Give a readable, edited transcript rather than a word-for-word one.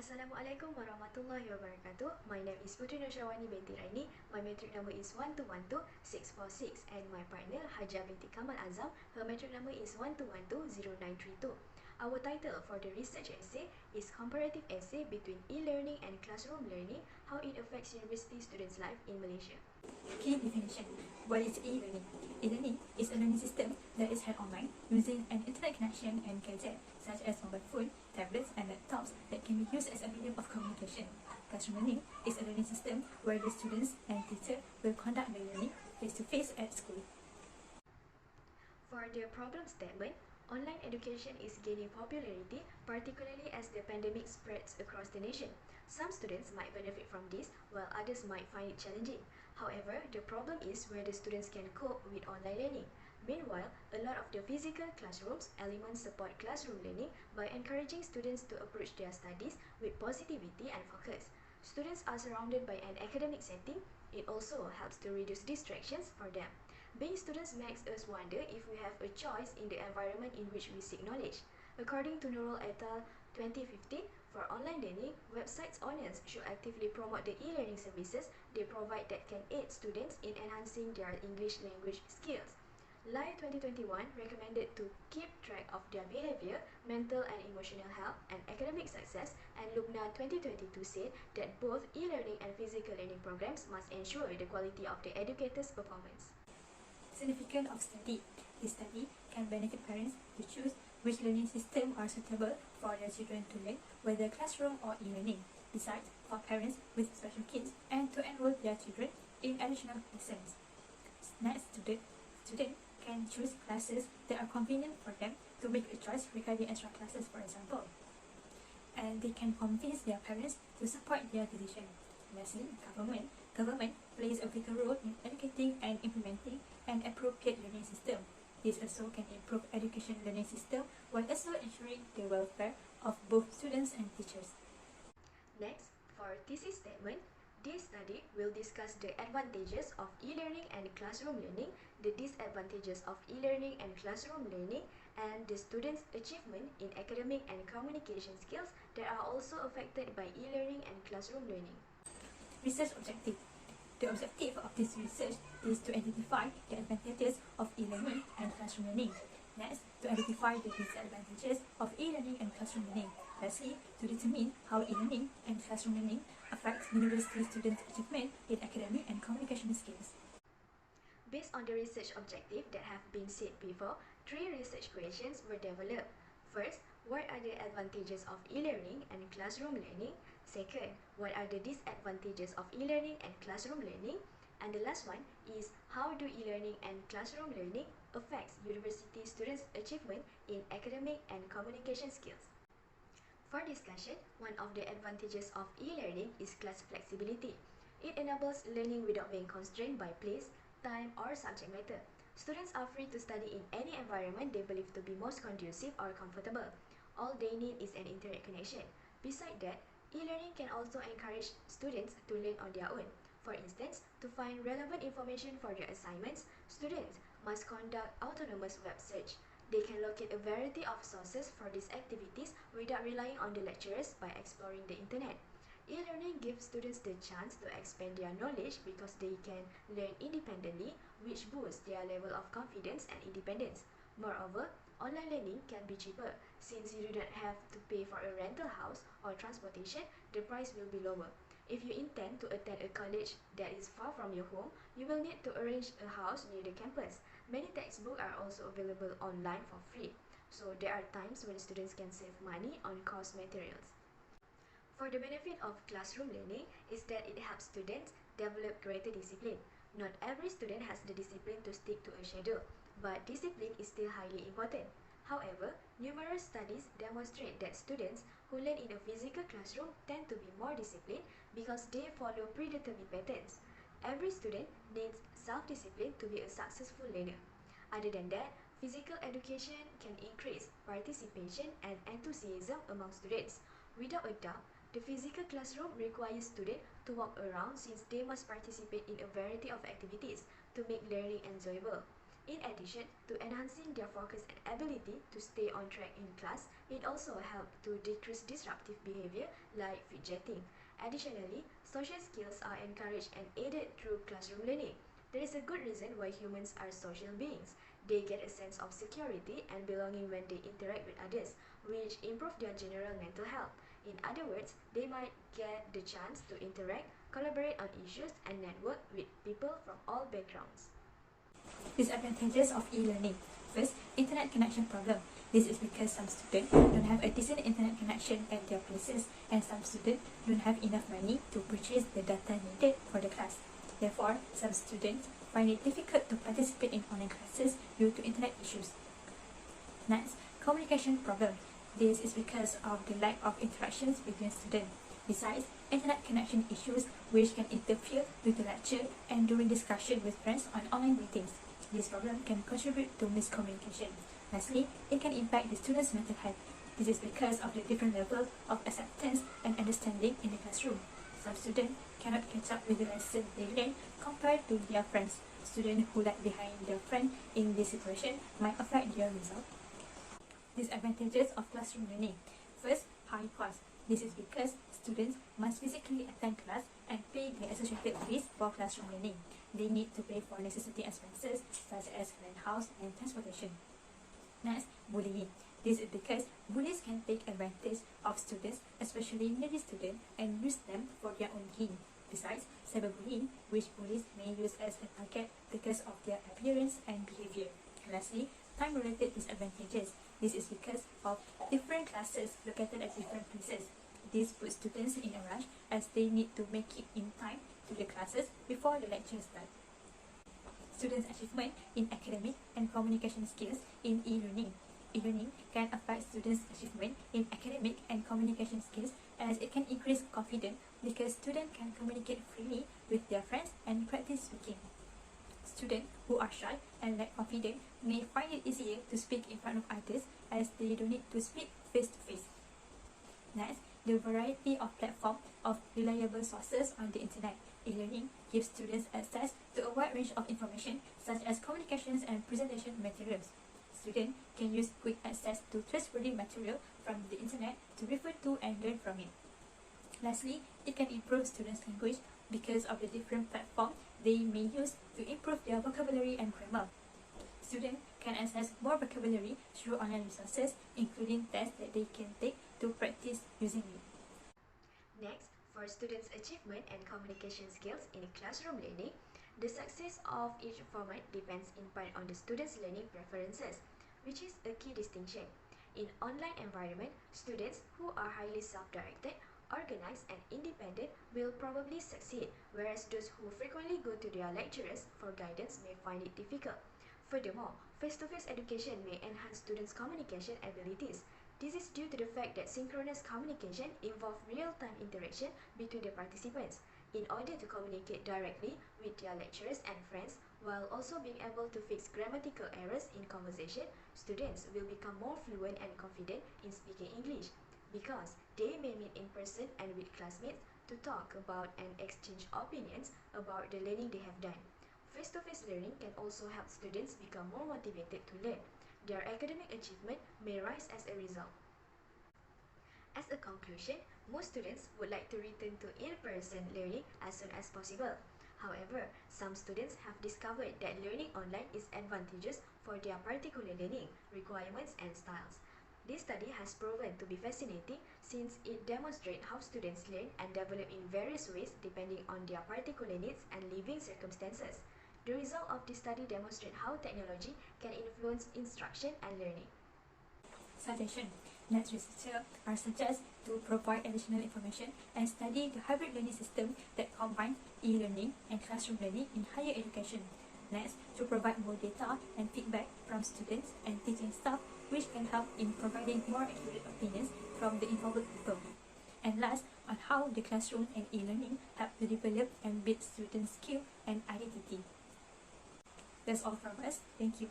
Assalamualaikum warahmatullahi wabarakatuh. My name is Puteri Wanie Binti Raini. My metric number is 1212646 and my partner Hajar Binti Kamal Azam. Her metric number is 1212092. Our title for the research essay is Comparative Essay Between E-Learning and Classroom Learning, How it Affects University Students' Life in Malaysia. Key definition. What is e-learning? E-learning is a learning system that is held online using an internet connection and gadgets such as mobile phone, tablets, and laptops that can be used as a medium of communication. Classroom learning is a learning system where the students and teacher will conduct the learning face-to-face at school. For the problem statement, online education is gaining popularity, particularly as the pandemic spreads across the nation. Some students might benefit from this, while others might find it challenging. However, the problem is where the students can cope with online learning. Meanwhile, a lot of the physical classrooms elements support classroom learning by encouraging students to approach their studies with positivity and focus. Students are surrounded by an academic setting. It also helps to reduce distractions for them. Being students makes us wonder if we have a choice in the environment in which we seek knowledge. According to Nurul et al. 2015, for online learning, websites owners should actively promote the e-learning services they provide that can aid students in enhancing their English language skills. Lie 2021 recommended to keep track of their behavior, mental and emotional health, and academic success, and Lubna 2022 said that both e-learning and physical learning programs must ensure the quality of the educator's performance. Significance of study. This study can benefit parents to choose which learning system are suitable for their children to learn, whether classroom or e-learning. Besides, for parents with special kids and to enroll their children in additional lessons. Next, student can choose classes that are convenient for them to make a choice regarding extra classes, for example. And they can convince their parents to support their decision. Lastly, government plays a vital role in educating and implementing an appropriate learning system. This also can improve education learning system while also ensuring the welfare of both students and teachers. Next, for thesis statement, this study will discuss the advantages of e-learning and classroom learning, the disadvantages of e-learning and classroom learning, and the students' achievement in academic and communication skills that are also affected by e-learning and classroom learning. Research objective. The objective of this research is to identify the advantages of e-learning and classroom learning. Next, to identify the disadvantages of e-learning and classroom learning. Lastly, to determine how e-learning and classroom learning affects university students' achievement in academic and communication skills. Based on the research objective that have been said before, 3 research questions were developed. First, what are the advantages of e-learning and classroom learning? Second, what are the disadvantages of e-learning and classroom learning? And the last one is, how do e-learning and classroom learning affects university students' achievement in academic and communication skills? For discussion, one of the advantages of e-learning is class flexibility. It enables learning without being constrained by place, time, or subject matter. Students are free to study in any environment they believe to be most conducive or comfortable. All they need is an internet connection. Besides that, e-learning can also encourage students to learn on their own. For instance, to find relevant information for their assignments, students must conduct autonomous web search. They can locate a variety of sources for these activities without relying on the lecturers by exploring the internet. E-learning gives students the chance to expand their knowledge because they can learn independently, which boosts their level of confidence and independence. Moreover, online learning can be cheaper. Since you do not have to pay for a rental house or transportation, the price will be lower. If you intend to attend a college that is far from your home, you will need to arrange a house near the campus. Many textbooks are also available online for free, so there are times when students can save money on course materials. For the benefit of classroom learning is that it helps students develop greater discipline. Not every student has the discipline to stick to a schedule, but discipline is still highly important. However, numerous studies demonstrate that students who learn in a physical classroom tend to be more disciplined because they follow predetermined patterns. Every student needs self-discipline to be a successful learner. Other than that, physical education can increase participation and enthusiasm among students. Without a doubt, the physical classroom requires students to walk around since they must participate in a variety of activities to make learning enjoyable. In addition to enhancing their focus and ability to stay on track in class, it also helps to decrease disruptive behavior like fidgeting. Additionally, social skills are encouraged and aided through classroom learning. There is a good reason why humans are social beings. They get a sense of security and belonging when they interact with others, which improve their general mental health. In other words, they might get the chance to interact, collaborate on issues, and network with people from all backgrounds. Disadvantages of e-learning. First, internet connection problem. This is because some students don't have a decent internet connection at their places, and some students don't have enough money to purchase the data needed for the class. Therefore, some students find it difficult to participate in online classes due to internet issues. Next, communication problem. This is because of the lack of interactions between students. Besides, internet connection issues which can interfere with the lecture and during discussion with friends on online meetings. This problem can contribute to miscommunication. Lastly, it can impact the student's mental health. This is because of the different levels of acceptance and understanding in the classroom. Some students cannot catch up with the lesson they learn compared to their friends. Students who lag behind their friend in this situation might affect their result. Disadvantages of classroom learning. First, high cost. This is because students must physically attend class and pay the associated fees for classroom learning. They need to pay for necessity expenses such as rent house and transportation. Next, bullying. This is because bullies can take advantage of students, especially needy students, and use them for their own gain. Besides, cyberbullying, which bullies may use as a target because of their appearance and behavior. Lastly, time-related disadvantages. This is because of different classes located at different places. This puts students in a rush as they need to make it in time to the classes before the lecture starts. Students' achievement in academic and communication skills in e-learning. E-learning can affect students' achievement in academic and communication skills as it can increase confidence because students can communicate freely with their friends and practice speaking. Students who are shy and lack confidence may find it easier to speak in front of others as they don't need to speak face to face. Next, the variety of platforms of reliable sources on the internet. E-learning gives students access to a wide range of information such as communications and presentation materials. Students can use quick access to trustworthy material from the internet to refer to and learn from it. Lastly, it can improve students' language because of the different platforms they may use to improve their vocabulary and grammar. Students can access more vocabulary through online resources, including tests that they can take to practice using it. Next, for students' achievement and communication skills in classroom learning, the success of each format depends in part on the students' learning preferences, which is a key distinction. In online environment, students who are highly self-directed, organized and independent will probably succeed, whereas those who frequently go to their lecturers for guidance may find it difficult. Furthermore, face-to-face education may enhance students' communication abilities. This is due to the fact that synchronous communication involves real-time interaction between the participants. In order to communicate directly with their lecturers and friends, while also being able to fix grammatical errors in conversation, students will become more fluent and confident in speaking English, because they may meet in person and with classmates to talk about and exchange opinions about the learning they have done. Face-to-face learning can also help students become more motivated to learn. Their academic achievement may rise as a result. As a conclusion, most students would like to return to in-person learning as soon as possible. However, some students have discovered that learning online is advantageous for their particular learning requirements and styles. This study has proven to be fascinating since it demonstrates how students learn and develop in various ways depending on their particular needs and living circumstances. The result of this study demonstrates how technology can influence instruction and learning. Suggestion. Next researchers are suggested to provide additional information and study the hybrid learning system that combines e-learning and classroom learning in higher education. Next, to provide more data and feedback from students and teaching staff which can help in providing more accurate opinions from the involved people. And last, on how the classroom and e-learning help to develop and build students' skill and identity. That's all from us. Thank you.